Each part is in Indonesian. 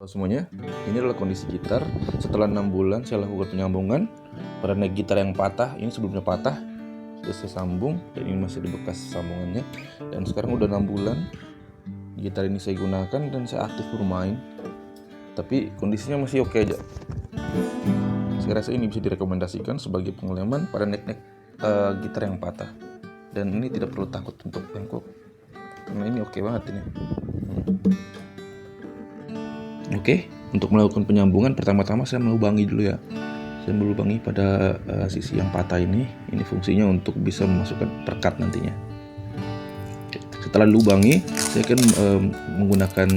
Halo semuanya, ini adalah kondisi gitar. Setelah 6 bulan saya lakukan penyambungan pada neck gitar yang patah. Ini sebelumnya patah, sudah saya sambung dan ini masih di bekas sambungannya. Dan sekarang udah 6 bulan gitar ini saya gunakan dan saya aktif bermain. Tapi kondisinya masih oke aja. Saya rasa ini bisa direkomendasikan sebagai pengeleman pada neck gitar yang patah. Dan ini tidak perlu takut untuk bengkok, karena ini oke banget ini. Oke, untuk melakukan penyambungan pertama-tama saya melubangi dulu ya. Saya melubangi pada sisi yang patah ini. Ini fungsinya untuk bisa memasukkan perkat nantinya. Oke, setelah lubangi, saya akan menggunakan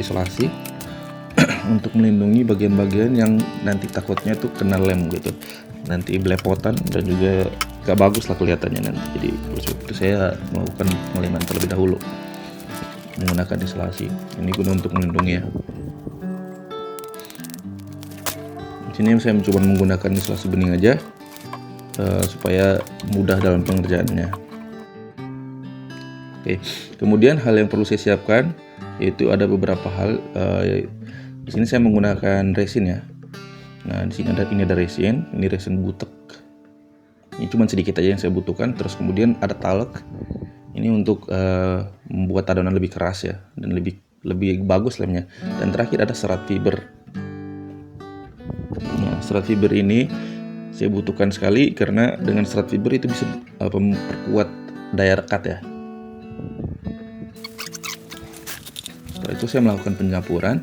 isolasi untuk melindungi bagian-bagian yang nanti takutnya tuh kena lem gitu. Nanti belepotan dan juga gak bagus lah kelihatannya nanti. Jadi itu saya melakukan pengeleman terlebih dahulu menggunakan isolasi. Ini guna untuk melindungi ya. Di sini saya mencoba menggunakan isolasi bening aja supaya mudah dalam pengerjaannya. Oke, kemudian hal yang perlu saya siapkan yaitu ada beberapa hal. Di sini saya menggunakan resin ya. Nah, di sini ada resin, ini resin butek. Ini cuma sedikit aja yang saya butuhkan. Terus kemudian ada talek. Ini untuk membuat adonan lebih keras ya dan lebih bagus lemnya. Dan terakhir ada serat fiber. Nah, serat fiber ini saya butuhkan sekali karena dengan serat fiber itu bisa memperkuat daya rekat ya. Setelah itu saya melakukan pencampuran.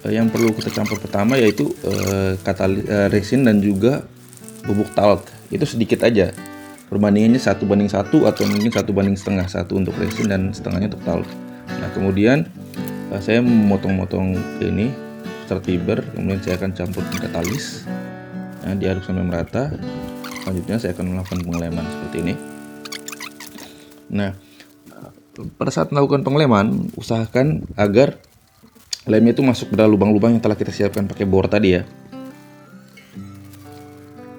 Yang perlu kita campur pertama yaitu resin dan juga bubuk talc. Itu sedikit aja. Perbandingannya 1:1 atau mungkin 1:1,5 untuk resin dan setengahnya untuk talc. Nah, kemudian saya memotong-motong ini serat fiber, kemudian saya akan campur katalis. Nah, diaduk sampai merata. Selanjutnya saya akan melakukan pengeleman seperti ini. Nah, pada saat melakukan pengeleman, usahakan agar lemnya itu masuk ke dalam lubang-lubang yang telah kita siapkan pakai bor tadi ya.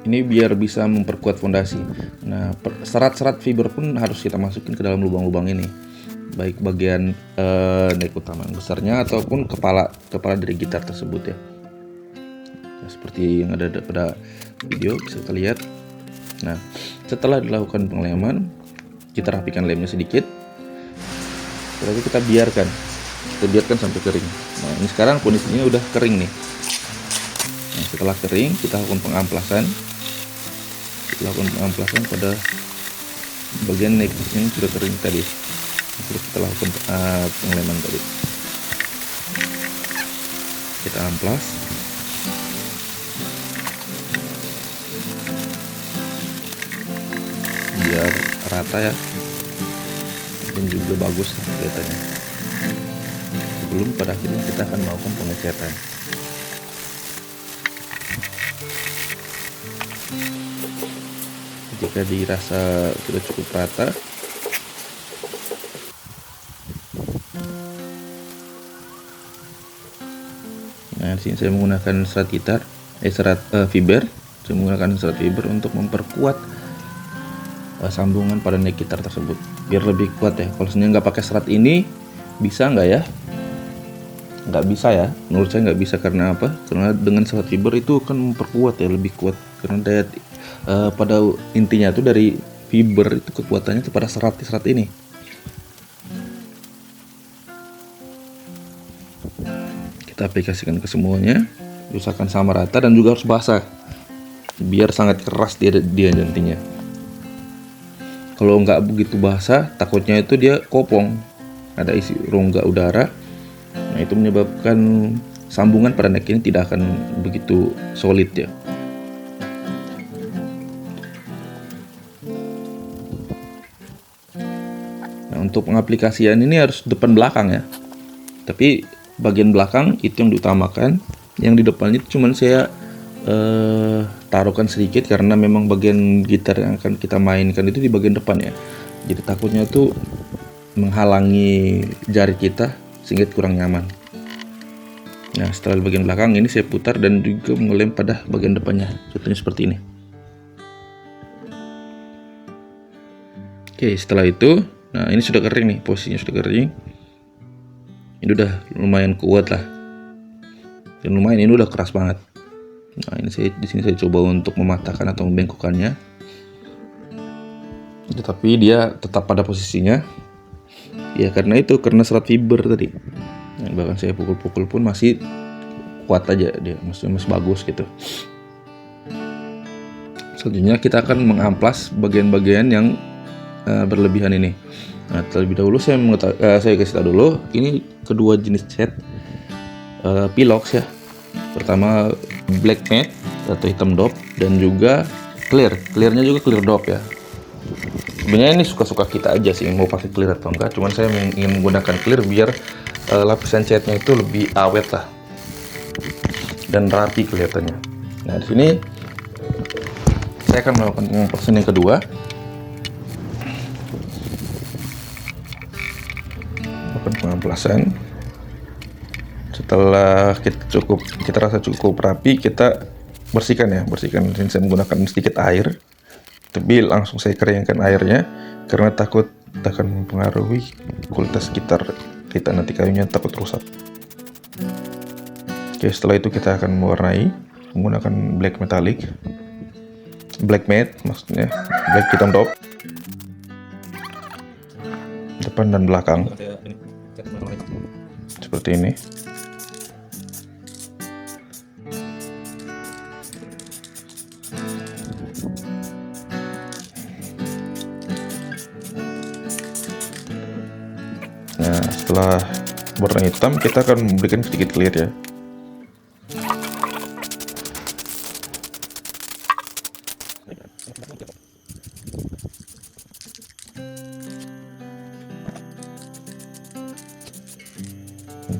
Ini biar bisa memperkuat fondasi. Nah, serat-serat fiber pun harus kita masukin ke dalam lubang-lubang ini, baik bagian neck utama besarnya ataupun kepala dari gitar tersebut ya. Nah, seperti yang ada pada video bisa kita lihat. Nah, setelah dilakukan pengeleman, kita rapikan lemnya sedikit. Setelah itu kita biarkan sampai kering. Nah, ini sekarang kondisinya udah kering nih. Nah, setelah kering kita lakukan pengamplasan. Pada bagian neck ini sudah kering tadi. Terus kita lakukan pengeleman tadi. Kita amplas. Biar rata ya. Dan juga bagus kelihatannya. Sebelum pada akhirnya kita akan melakukan pengecetan. Jika dirasa sudah cukup rata, nah di sini saya menggunakan serat fiber. Saya menggunakan serat fiber untuk memperkuat sambungan pada neck gitar tersebut biar lebih kuat ya. Kalau sebenarnya nggak pakai serat ini bisa nggak ya? Nggak bisa ya. Menurut saya nggak bisa karena apa? Karena dengan serat fiber itu akan memperkuat ya, lebih kuat karena daya pada intinya tuh dari fiber itu kekuatannya itu pada serat ini. Kita aplikasikan ke semuanya, usahakan sama rata dan juga harus basah biar sangat keras dia nantinya. Kalau nggak begitu basah, takutnya itu dia kopong, ada isi rongga udara. Nah, itu menyebabkan sambungan pada neck ini tidak akan begitu solid ya. Untuk pengaplikasian ini harus depan belakang ya. Tapi bagian belakang itu yang diutamakan. Yang di depan itu cuman saya taruhkan sedikit karena memang bagian gitar yang akan kita mainkan itu di bagian depan ya. Jadi takutnya tuh menghalangi jari kita sehingga kurang nyaman. Nah, setelah bagian belakang ini saya putar dan juga mengelem pada bagian depannya. Contohnya seperti ini. Oke, setelah itu, nah ini sudah kering nih, posisinya sudah kering. Ini Ini udah lumayan kuat lah. Dan lumayan, ini udah keras banget. Nah, ini di sini saya coba untuk mematahkan atau membengkokkannya. Tetapi dia tetap pada posisinya. Ya karena serat fiber tadi. Nah, bahkan saya pukul-pukul pun masih kuat aja dia, masih bagus gitu. Selanjutnya kita akan mengamplas bagian-bagian yang berlebihan ini. Nah, terlebih dahulu saya kasih tahu dulu, ini kedua jenis cat Pilox ya. Pertama black matte atau hitam dop, dan juga clearnya juga clear dop ya. Sebenarnya ini suka-suka kita aja sih mau pakai clear atau enggak, cuman saya ingin menggunakan clear biar lapisan catnya itu lebih awet lah dan rapi kelihatannya. Nah, di sini saya akan melakukan pengamplasan yang kedua. Melakukan pengamplasan. Setelah kita rasa cukup rapi, kita bersihkan. Ini saya menggunakan sedikit air. Tapi langsung saya keringkan airnya karena takut akan mempengaruhi kualitas sekitar kita, nanti kayunya takut rusak. Oke, setelah itu kita akan mewarnai menggunakan black matte maksudnya, black hitam top, depan dan belakang seperti ini. Nah, setelah warna hitam, kita akan memberikan sedikit clear ya.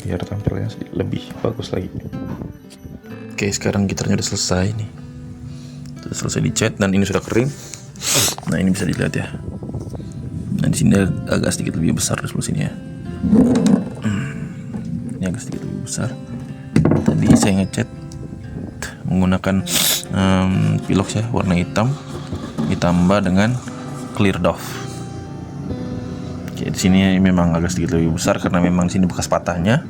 Biar tampilnya lebih bagus lagi. Oke, sekarang gitarnya udah selesai nih. Sudah selesai dicat dan ini sudah kering. Nah, ini bisa dilihat ya. Nah, di sini agak sedikit lebih besar resolusinya ya. Ini agak sedikit lebih besar. Tadi saya ngecat menggunakan Pilox ya, warna hitam ditambah dengan clear doff. Oke, di sini memang agak sedikit lebih besar karena memang di sini bekas patahnya.